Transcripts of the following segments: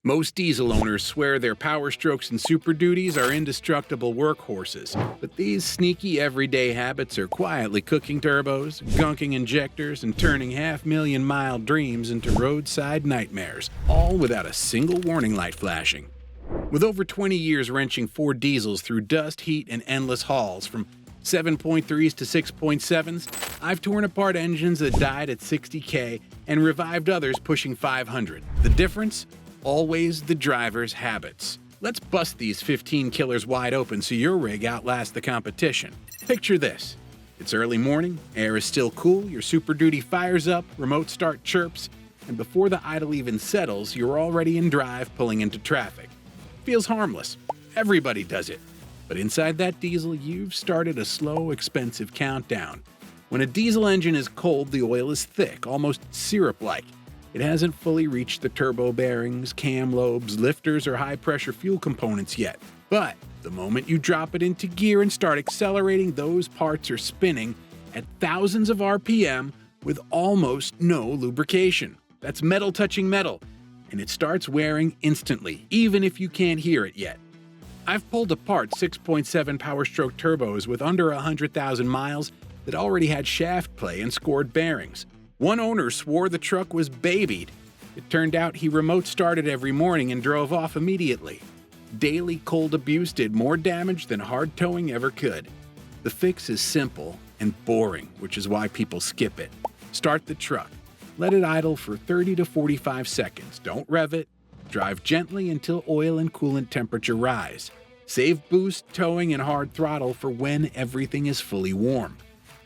Most diesel owners swear their Power Strokes and Super Duties are indestructible workhorses, but these sneaky everyday habits are quietly cooking turbos, gunking injectors, and turning half-million-mile dreams into roadside nightmares, all without a single warning light flashing. With over 20 years wrenching Ford diesels through dust, heat, and endless hauls, from 7.3s to 6.7s, I've torn apart engines that died at 60K and revived others pushing 500. The difference? Always the driver's habits. Let's bust these 15 killers wide open so your rig outlasts the competition. Picture this. It's early morning, air is still cool, your Super Duty fires up, remote start chirps, and before the idle even settles, you're already in drive pulling into traffic. Feels harmless. Everybody does it. But inside that diesel, you've started a slow, expensive countdown. When a diesel engine is cold, the oil is thick, almost syrup-like. It hasn't fully reached the turbo bearings, cam lobes, lifters, or high-pressure fuel components yet. But the moment you drop it into gear and start accelerating, those parts are spinning at thousands of RPM with almost no lubrication. That's metal touching metal, and it starts wearing instantly, even if you can't hear it yet. I've pulled apart 6.7 Power Stroke turbos with under 100,000 miles that already had shaft play and scored bearings. One owner swore the truck was babied. It turned out he remote started every morning and drove off immediately. Daily cold abuse did more damage than hard towing ever could. The fix is simple and boring, which is why people skip it. Start the truck. Let it idle for 30 to 45 seconds. Don't rev it. Drive gently until oil and coolant temperature rise. Save boost, towing, and hard throttle for when everything is fully warm.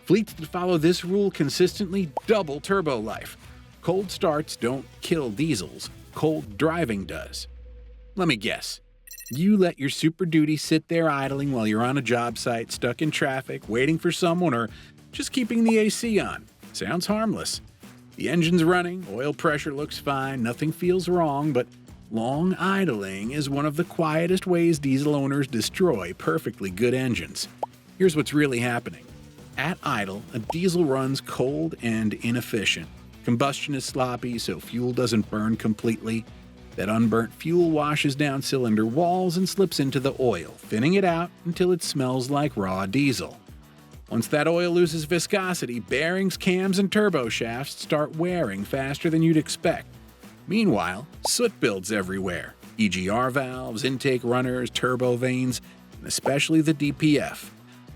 Fleets that follow this rule consistently double turbo life. Cold starts don't kill diesels. Cold driving does. Let me guess. You let your Super Duty sit there idling while you're on a job site, stuck in traffic, waiting for someone, or just keeping the AC on. Sounds harmless. The engine's running, oil pressure looks fine, nothing feels wrong, but long idling is one of the quietest ways diesel owners destroy perfectly good engines. Here's what's really happening. At idle, a diesel runs cold and inefficient. Combustion is sloppy, so fuel doesn't burn completely. That unburnt fuel washes down cylinder walls and slips into the oil, thinning it out until it smells like raw diesel. Once that oil loses viscosity, bearings, cams, and turbo shafts start wearing faster than you'd expect. Meanwhile, soot builds everywhere. EGR valves, intake runners, turbo vanes, and especially the DPF.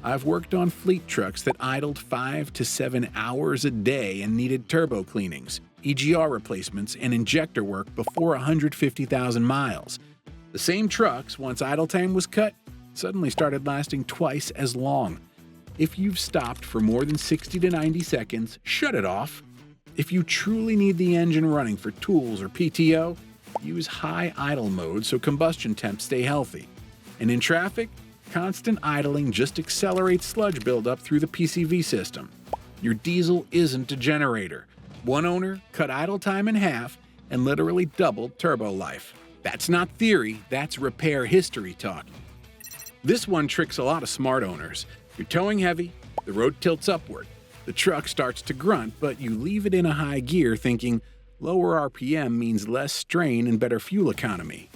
I've worked on fleet trucks that idled 5 to 7 hours a day and needed turbo cleanings, EGR replacements, and injector work before 150,000 miles. The same trucks, once idle time was cut, suddenly started lasting twice as long. If you've stopped for more than 60 to 90 seconds, shut it off. If you truly need the engine running for tools or PTO, use high idle mode so combustion temps stay healthy. And in traffic, constant idling just accelerates sludge buildup through the PCV system. Your diesel isn't a generator. One owner cut idle time in half and literally doubled turbo life. That's not theory, that's repair history talking. This one tricks a lot of smart owners. You're towing heavy, the road tilts upward. The truck starts to grunt, but you leave it in a high gear thinking lower RPM means less strain and better fuel economy.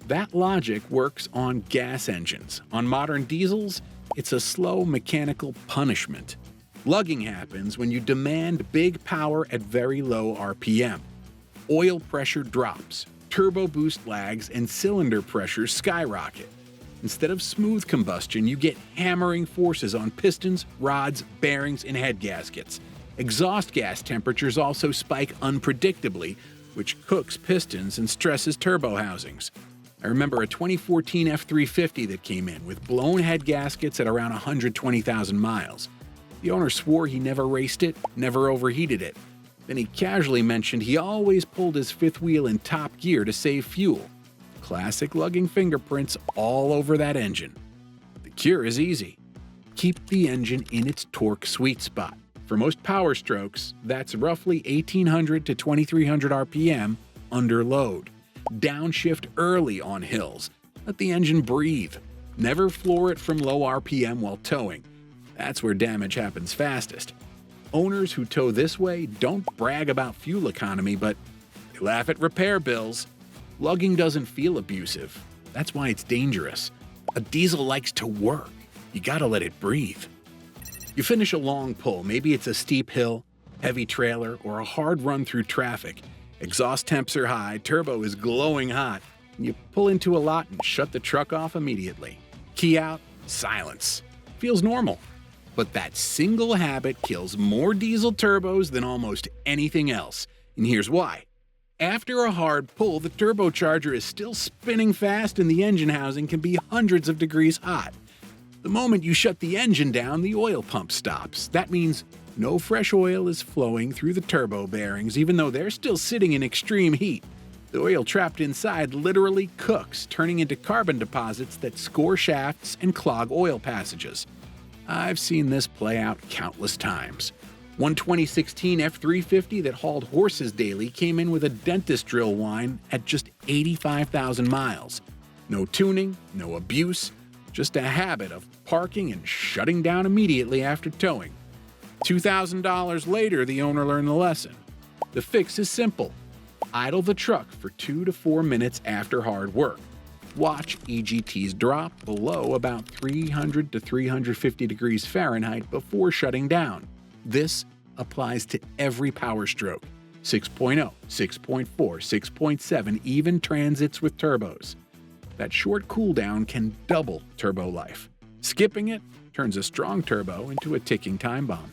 That logic works on gas engines. On modern diesels, it's a slow mechanical punishment. Lugging happens when you demand big power at very low RPM. Oil pressure drops, turbo boost lags, and cylinder pressure skyrocket. Instead of smooth combustion, you get hammering forces on pistons, rods, bearings, and head gaskets. Exhaust gas temperatures also spike unpredictably, which cooks pistons and stresses turbo housings. I remember a 2014 F350 that came in with blown head gaskets at around 120,000 miles. The owner swore he never raced it, never overheated it. Then he casually mentioned he always pulled his fifth wheel in top gear to save fuel. Classic lugging fingerprints all over that engine. The cure is easy. Keep the engine in its torque sweet spot. For most Power Strokes, that's roughly 1,800 to 2,300 RPM under load. Downshift early on hills. Let the engine breathe. Never floor it from low RPM while towing. That's where damage happens fastest. Owners who tow this way don't brag about fuel economy, but they laugh at repair bills. Lugging doesn't feel abusive. That's why it's dangerous. A diesel likes to work. You gotta let it breathe. You finish a long pull, maybe it's a steep hill, heavy trailer, or a hard run through traffic. Exhaust temps are high, turbo is glowing hot, and you pull into a lot and shut the truck off immediately. Key out, silence. Feels normal. But that single habit kills more diesel turbos than almost anything else. And here's why. After a hard pull, the turbocharger is still spinning fast and the engine housing can be hundreds of degrees hot. The moment you shut the engine down, the oil pump stops. That means no fresh oil is flowing through the turbo bearings, even though they're still sitting in extreme heat. The oil trapped inside literally cooks, turning into carbon deposits that score shafts and clog oil passages. I've seen this play out countless times. One 2016 F-350 that hauled horses daily came in with a dentist drill whine at just 85,000 miles. No tuning, no abuse, just a habit of parking and shutting down immediately after towing. $2,000 later, the owner learned the lesson. The fix is simple. Idle the truck for 2 to 4 minutes after hard work. Watch EGTs drop below about 300 to 350 degrees Fahrenheit before shutting down. This applies to every power stroke. 6.0, 6.4, 6.7, even transits with turbos. That short cooldown can double turbo life. Skipping it turns a strong turbo into a ticking time bomb.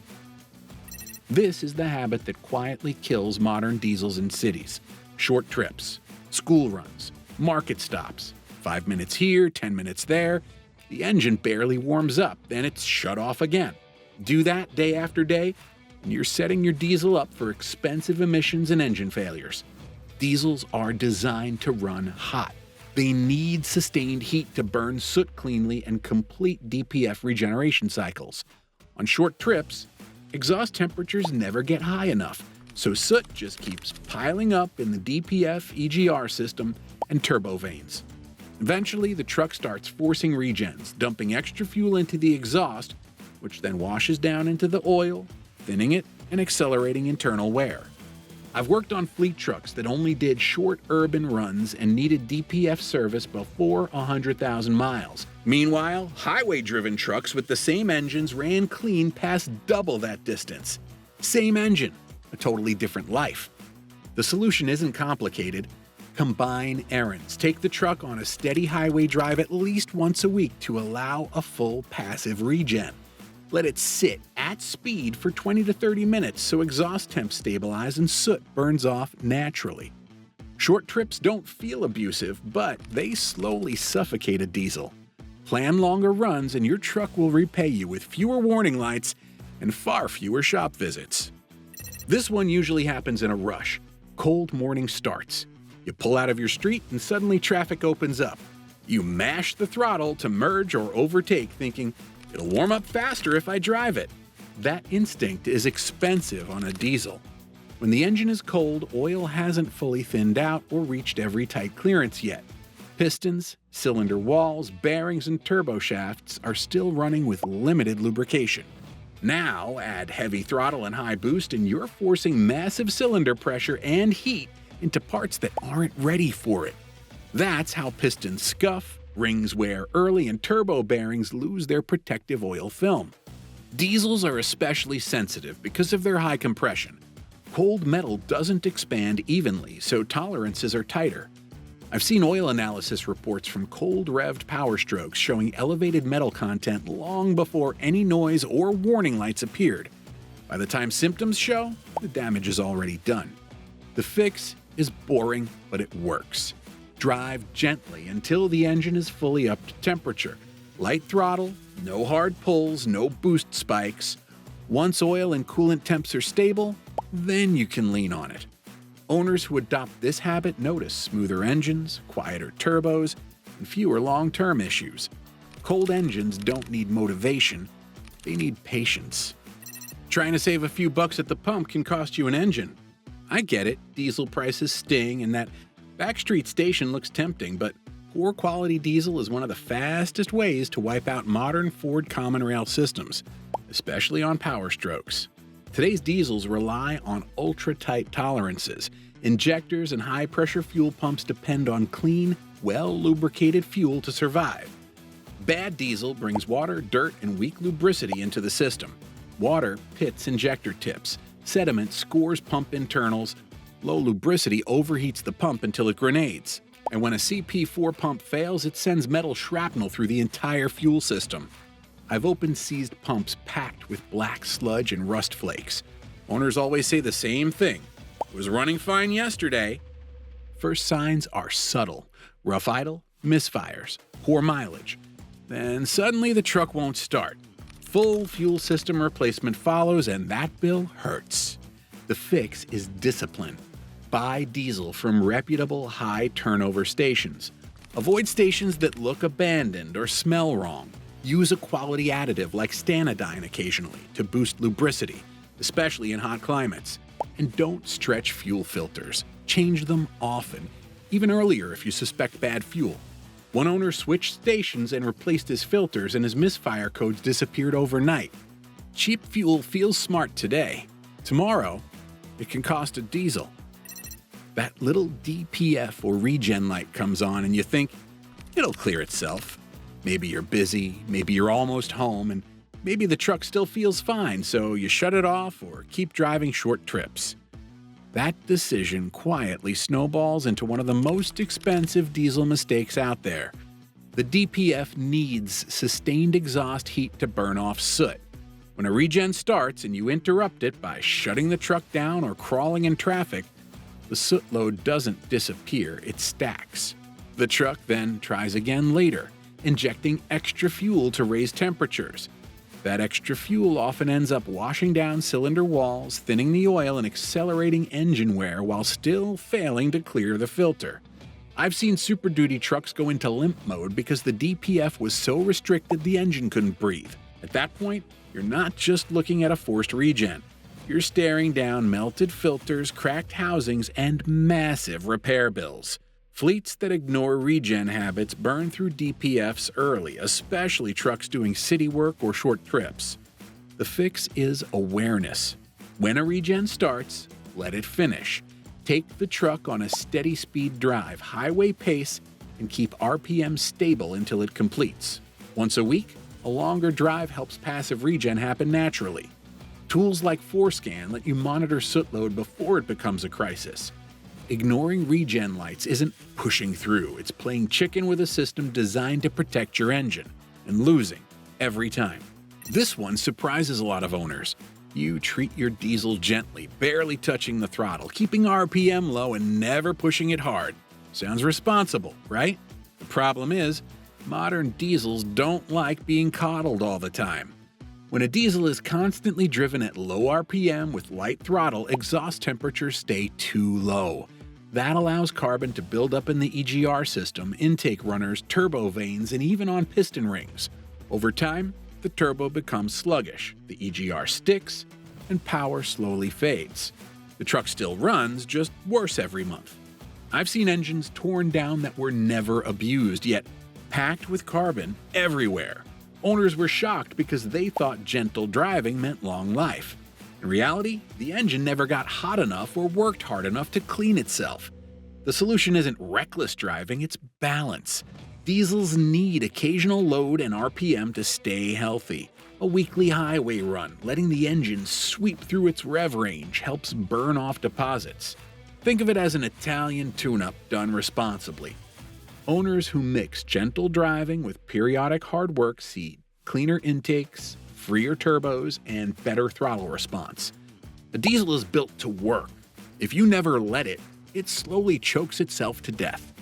This is the habit that quietly kills modern diesels in cities. Short trips, school runs, market stops. 5 minutes here, 10 minutes there. The engine barely warms up, then it's shut off again. Do that day after day, and you're setting your diesel up for expensive emissions and engine failures. Diesels are designed to run hot. They need sustained heat to burn soot cleanly and complete DPF regeneration cycles. On short trips, exhaust temperatures never get high enough, so soot just keeps piling up in the DPF EGR system and turbo vanes. Eventually, the truck starts forcing regens, dumping extra fuel into the exhaust, which then washes down into the oil, thinning it and accelerating internal wear. I've worked on fleet trucks that only did short urban runs and needed DPF service before 100,000 miles. Meanwhile, highway-driven trucks with the same engines ran clean past double that distance. Same engine, a totally different life. The solution isn't complicated. Combine errands. Take the truck on a steady highway drive at least once a week to allow a full passive regen. Let it sit at speed for 20 to 30 minutes so exhaust temps stabilize and soot burns off naturally. Short trips don't feel abusive, but they slowly suffocate a diesel. Plan longer runs and your truck will repay you with fewer warning lights and far fewer shop visits. This one usually happens in a rush. Cold morning starts. You pull out of your street and suddenly traffic opens up. You mash the throttle to merge or overtake, thinking, it'll warm up faster if I drive it. That instinct is expensive on a diesel. When the engine is cold, oil hasn't fully thinned out or reached every tight clearance yet. Pistons, cylinder walls, bearings, and turbo shafts are still running with limited lubrication. Now add heavy throttle and high boost and you're forcing massive cylinder pressure and heat into parts that aren't ready for it. That's how pistons scuff, rings wear early, and turbo bearings lose their protective oil film. Diesels are especially sensitive because of their high compression. Cold metal doesn't expand evenly, so tolerances are tighter. I've seen oil analysis reports from cold-revved power strokes showing elevated metal content long before any noise or warning lights appeared. By the time symptoms show, the damage is already done. The fix is boring, but it works. Drive gently until the engine is fully up to temperature. Light throttle, no hard pulls, no boost spikes. Once oil and coolant temps are stable, then you can lean on it. Owners who adopt this habit notice smoother engines, quieter turbos, and fewer long-term issues. Cold engines don't need motivation, they need patience. Trying to save a few bucks at the pump can cost you an engine. I get it, diesel prices sting and that backstreet station looks tempting, but poor quality diesel is one of the fastest ways to wipe out modern Ford common rail systems, especially on power strokes. Today's diesels rely on ultra-tight tolerances, Injectors and high-pressure fuel pumps depend on clean, well-lubricated fuel to survive. Bad diesel brings water, dirt, and weak lubricity into the system. Water pits injector tips. Sediment scores pump internals. Low lubricity overheats the pump until it grenades. And when a CP4 pump fails, it sends metal shrapnel through the entire fuel system. I've opened seized pumps packed with black sludge and rust flakes. Owners always say the same thing. It was running fine yesterday. First signs are subtle. Rough idle, misfires, poor mileage. Then suddenly the truck won't start. Full fuel system replacement follows, and that bill hurts. The fix is discipline. Buy diesel from reputable high-turnover stations. Avoid stations that look abandoned or smell wrong. Use a quality additive like Stanidine occasionally to boost lubricity, especially in hot climates. And don't stretch fuel filters. Change them often, even earlier if you suspect bad fuel. One owner switched stations and replaced his filters, and his misfire codes disappeared overnight. Cheap fuel feels smart today. Tomorrow, it can cost a diesel. That little DPF or regen light comes on and you think, it'll clear itself. Maybe you're busy, maybe you're almost home, and maybe the truck still feels fine, so you shut it off or keep driving short trips. That decision quietly snowballs into one of the most expensive diesel mistakes out there. The DPF needs sustained exhaust heat to burn off soot. When a regen starts and you interrupt it by shutting the truck down or crawling in traffic, the soot load doesn't disappear, it stacks. The truck then tries again later, injecting extra fuel to raise temperatures. That extra fuel often ends up washing down cylinder walls, thinning the oil, and accelerating engine wear while still failing to clear the filter. I've seen Super Duty trucks go into limp mode because the DPF was so restricted the engine couldn't breathe. At that point, you're not just looking at a forced regen. You're staring down melted filters, cracked housings, and massive repair bills. Fleets that ignore regen habits burn through DPFs early, especially trucks doing city work or short trips. The fix is awareness. When a regen starts, let it finish. Take the truck on a steady speed drive, highway pace, and keep RPM stable until it completes. Once a week, a longer drive helps passive regen happen naturally. Tools like ForeScan let you monitor soot load before it becomes a crisis. Ignoring regen lights isn't pushing through, it's playing chicken with a system designed to protect your engine, and losing every time. This one surprises a lot of owners. You treat your diesel gently, barely touching the throttle, keeping RPM low and never pushing it hard. Sounds responsible, right? The problem is, modern diesels don't like being coddled all the time. When a diesel is constantly driven at low RPM with light throttle, exhaust temperatures stay too low. That allows carbon to build up in the EGR system, intake runners, turbo vanes, and even on piston rings. Over time, the turbo becomes sluggish, the EGR sticks, and power slowly fades. The truck still runs, just worse every month. I've seen engines torn down that were never abused, yet packed with carbon everywhere. Owners were shocked because they thought gentle driving meant long life. In reality, the engine never got hot enough or worked hard enough to clean itself. The solution isn't reckless driving, it's balance. Diesels need occasional load and RPM to stay healthy. A weekly highway run, letting the engine sweep through its rev range, helps burn off deposits. Think of it as an Italian tune-up done responsibly. Owners who mix gentle driving with periodic hard work see cleaner intakes, freer turbos, and better throttle response. A diesel is built to work. If you never let it, it slowly chokes itself to death.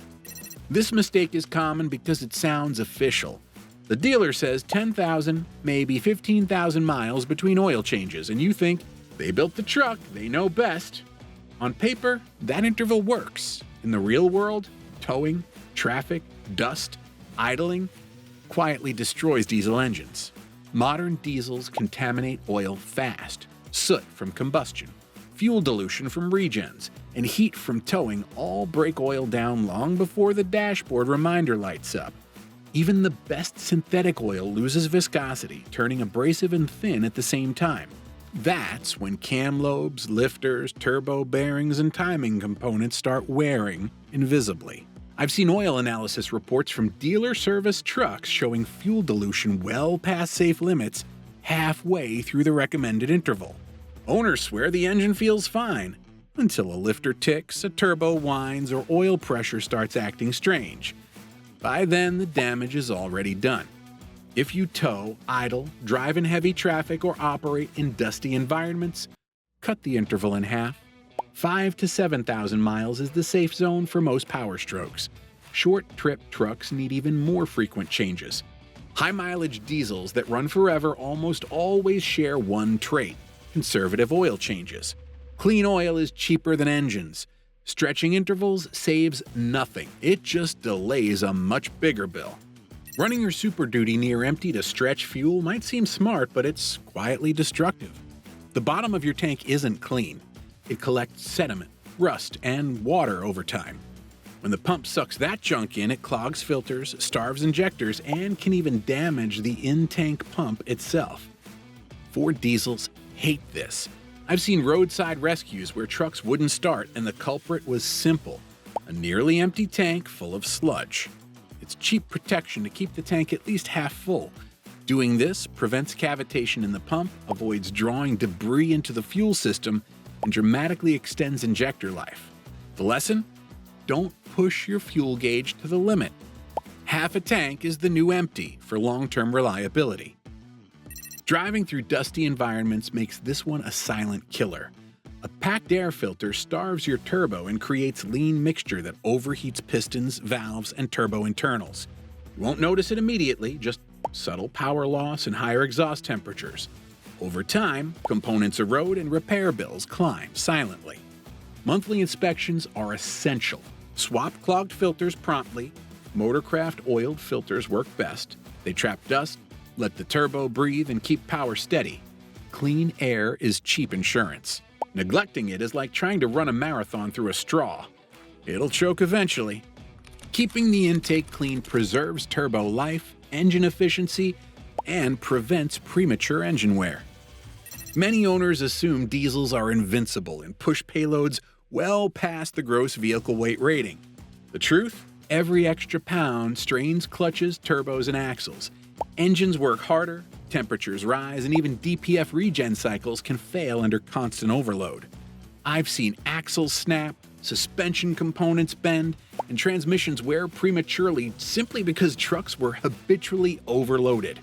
This mistake is common because it sounds official. The dealer says 10,000, maybe 15,000 miles between oil changes, and you think, they built the truck, they know best. On paper, that interval works. In the real world, towing, traffic, dust, idling quietly destroys diesel engines. Modern diesels contaminate oil fast. Soot from combustion, fuel dilution from regens, and heat from towing all break oil down long before the dashboard reminder lights up. Even the best synthetic oil loses viscosity, turning abrasive and thin at the same time. That's when cam lobes, lifters, turbo bearings, and timing components start wearing invisibly. I've seen oil analysis reports from dealer-serviced trucks showing fuel dilution well past safe limits halfway through the recommended interval. Owners swear the engine feels fine, until a lifter ticks, a turbo whines, or oil pressure starts acting strange. By then, the damage is already done. If you tow, idle, drive in heavy traffic, or operate in dusty environments, cut the interval in half. 5,000 to 7,000 miles is the safe zone for most power strokes. Short-trip trucks need even more frequent changes. High-mileage diesels that run forever almost always share one trait: conservative oil changes. Clean oil is cheaper than engines. Stretching intervals saves nothing. It just delays a much bigger bill. Running your Super Duty near empty to stretch fuel might seem smart, but it's quietly destructive. The bottom of your tank isn't clean. It collects sediment, rust, and water over time. When the pump sucks that junk in, it clogs filters, starves injectors, and can even damage the in-tank pump itself. Ford diesels hate this. I've seen roadside rescues where trucks wouldn't start and the culprit was simple: a nearly empty tank full of sludge. It's cheap protection to keep the tank at least half full. Doing this prevents cavitation in the pump, avoids drawing debris into the fuel system, and dramatically extends injector life. The lesson? Don't push your fuel gauge to the limit. Half a tank is the new empty for long-term reliability. Driving through dusty environments makes this one a silent killer. A packed air filter starves your turbo and creates lean mixture that overheats pistons, valves, and turbo internals. You won't notice it immediately, just subtle power loss and higher exhaust temperatures. Over time, components erode and repair bills climb silently. Monthly inspections are essential. Swap clogged filters promptly. Motorcraft oiled filters work best. They trap dust, let the turbo breathe, and keep power steady. Clean air is cheap insurance. Neglecting it is like trying to run a marathon through a straw. It'll choke eventually. Keeping the intake clean preserves turbo life, engine efficiency, and prevents premature engine wear. Many owners assume diesels are invincible and push payloads well past the gross vehicle weight rating. The truth? Every extra pound strains clutches, turbos, and axles. Engines work harder, temperatures rise, and even DPF regen cycles can fail under constant overload. I've seen axles snap, suspension components bend, and transmissions wear prematurely simply because trucks were habitually overloaded.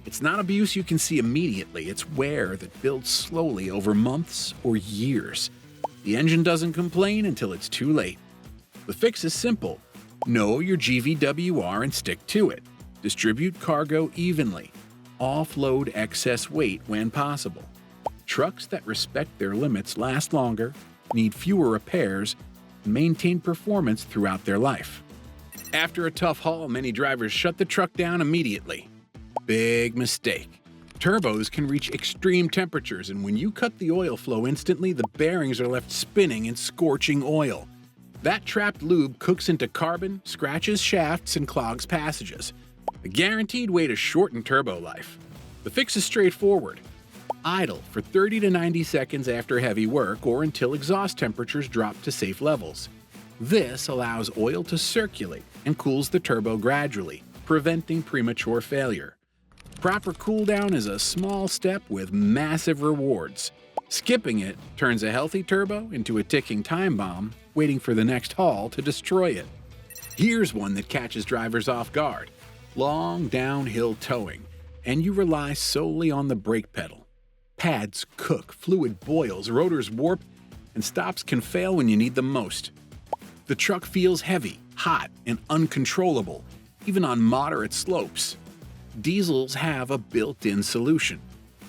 It's not abuse you can see immediately, it's wear that builds slowly over months or years. The engine doesn't complain until it's too late. The fix is simple. Know your GVWR and stick to it. Distribute cargo evenly. Offload excess weight when possible. Trucks that respect their limits last longer, need fewer repairs, and maintain performance throughout their life. After a tough haul, many drivers shut the truck down immediately. Big mistake. Turbos can reach extreme temperatures, and when you cut the oil flow instantly, the bearings are left spinning in scorching oil. That trapped lube cooks into carbon, scratches shafts, and clogs passages. A guaranteed way to shorten turbo life. The fix is straightforward. Idle for 30 to 90 seconds after heavy work or until exhaust temperatures drop to safe levels. This allows oil to circulate and cools the turbo gradually, preventing premature failure. Proper cool down is a small step with massive rewards. Skipping it turns a healthy turbo into a ticking time bomb, waiting for the next haul to destroy it. Here's one that catches drivers off guard. Long downhill towing, and you rely solely on the brake pedal. Pads cook, fluid boils, rotors warp, and stops can fail when you need them most. The truck feels heavy, hot, and uncontrollable, even on moderate slopes. Diesels have a built-in solution: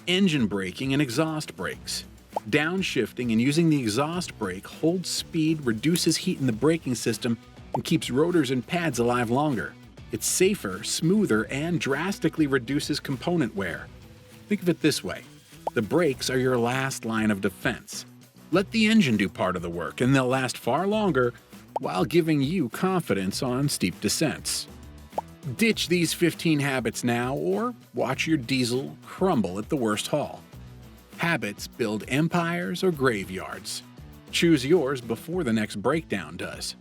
engine braking and exhaust brakes. Downshifting and using the exhaust brake holds speed, reduces heat in the braking system, and keeps rotors and pads alive longer. It's safer, smoother, and drastically reduces component wear. Think of it this way: the brakes are your last line of defense. Let the engine do part of the work, and they'll last far longer while giving you confidence on steep descents. Ditch these 15 habits now, or watch your diesel crumble at the worst haul. Habits build empires or graveyards. Choose yours before the next breakdown does.